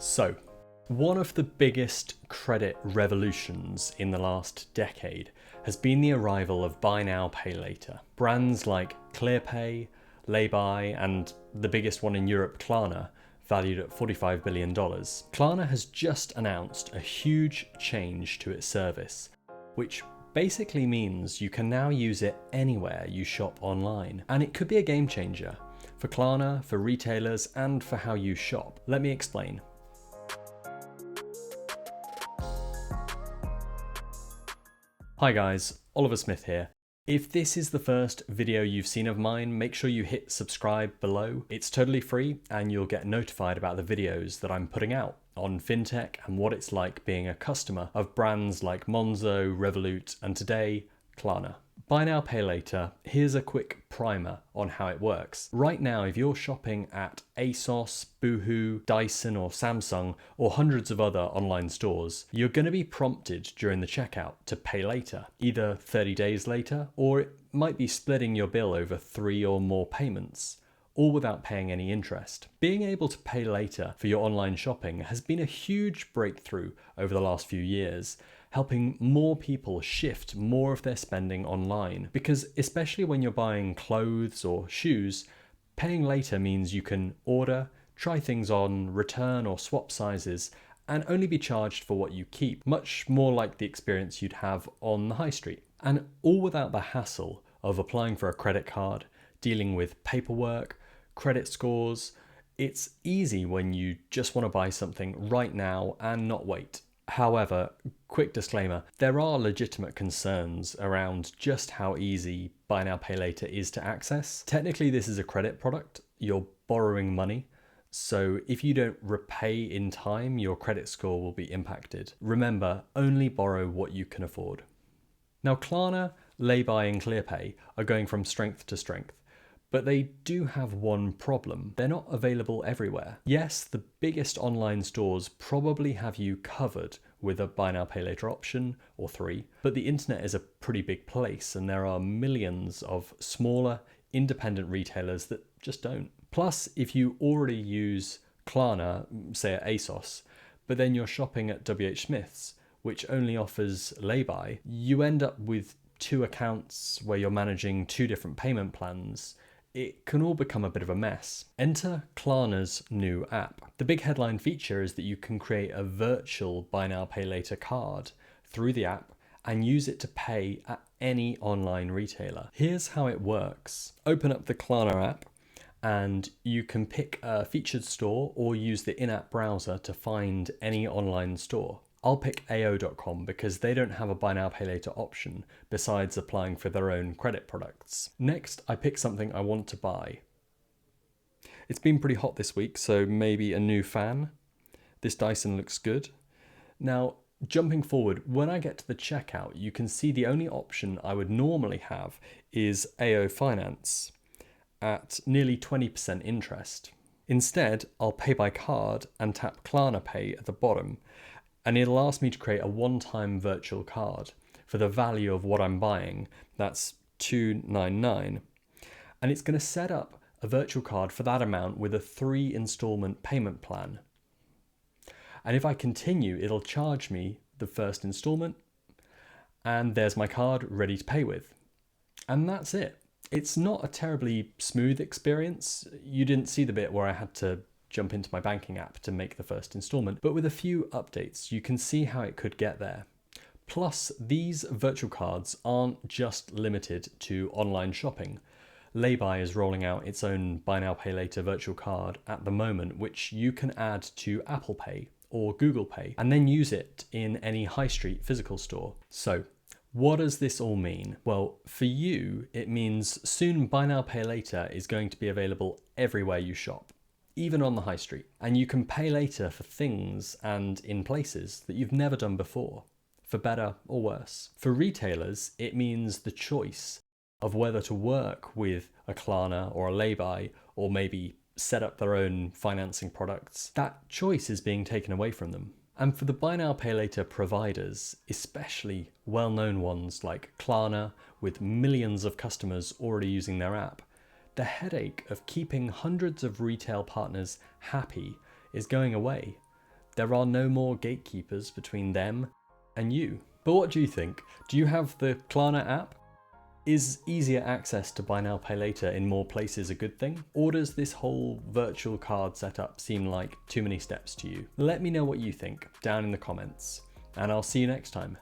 So, one of the biggest credit revolutions in the last decade has been the arrival of buy now, pay later. Brands like Clearpay, Laybuy, and the biggest one in Europe, Klarna, valued at $45 billion. Klarna has just announced a huge change to its service, which basically means you can now use it anywhere you shop online. And it could be a game changer for Klarna, for retailers, and for how you shop. Let me explain. Hi guys, Oliver Smith here. If this is the first video you've seen of mine, make sure you hit subscribe below. It's totally free and you'll get notified about the videos that I'm putting out on fintech and what it's like being a customer of brands like Monzo, Revolut, and today, Klarna. Buy now, pay later. Here's a quick primer on how it works. Right now, if you're shopping at ASOS, Boohoo, Dyson, or Samsung, or hundreds of other online stores, you're going to be prompted during the checkout to pay later, either 30 days later, or it might be splitting your bill over 3 or more payments, all without paying any interest. Being able to pay later for your online shopping has been a huge breakthrough over the last few years, helping more people shift more of their spending online. Because especially when you're buying clothes or shoes, paying later means you can order, try things on, return or swap sizes, and only be charged for what you keep, much more like the experience you'd have on the high street. And all without the hassle of applying for a credit card, dealing with paperwork, credit scores. It's easy when you just want to buy something right now and not wait. However, quick disclaimer, there are legitimate concerns around just how easy buy now, pay later is to access. Technically, this is a credit product. You're borrowing money. So if you don't repay in time, your credit score will be impacted. Remember, only borrow what you can afford. Now, Klarna, Laybuy, and Clearpay are going from strength to strength. But they do have one problem. They're not available everywhere. Yes, the biggest online stores probably have you covered with a buy now, pay later option or 3, but the internet is a pretty big place and there are millions of smaller independent retailers that just don't. Plus, if you already use Klarna, say at ASOS, but then you're shopping at WH Smith's, which only offers Laybuy, you end up with 2 accounts where you're managing 2 different payment plans. It can all become a bit of a mess. Enter Klarna's new app. The big headline feature is that you can create a virtual buy now, pay later card through the app and use it to pay at any online retailer. Here's how it works. Open up the Klarna app and you can pick a featured store or use the in-app browser to find any online store. I'll pick AO.com because they don't have a buy now, pay later option besides applying for their own credit products. Next, I pick something I want to buy. It's been pretty hot this week, so maybe a new fan. This Dyson looks good. Now, jumping forward, when I get to the checkout, you can see the only option I would normally have is AO Finance at nearly 20% interest. Instead, I'll pay by card and tap Klarna Pay at the bottom, and it'll ask me to create a one-time virtual card for the value of what I'm buying. That's $299. And it's going to set up a virtual card for that amount with a 3 installment payment plan. And if I continue, it'll charge me the first installment, and there's my card ready to pay with. And that's it. It's not a terribly smooth experience. You didn't see the bit where I had to jump into my banking app to make the first installment, but with a few updates, you can see how it could get there. Plus, these virtual cards aren't just limited to online shopping. Laybuy is rolling out its own buy now, pay later virtual card at the moment, which you can add to Apple Pay or Google Pay, and then use it in any high street physical store. So, what does this all mean? Well, for you, it means soon buy now, pay later is going to be available everywhere you shop, even on the high street. And you can pay later for things and in places that you've never done before, for better or worse. For retailers, it means the choice of whether to work with a Klarna or a Laybuy, or maybe set up their own financing products. That choice is being taken away from them. And for the buy now, pay later providers, especially well-known ones like Klarna, with millions of customers already using their app, the headache of keeping hundreds of retail partners happy is going away. There are no more gatekeepers between them and you. But what do you think? Do you have the Klarna app? Is easier access to buy now, pay later in more places a good thing? Or does this whole virtual card setup seem like too many steps to you? Let me know what you think down in the comments, and I'll see you next time.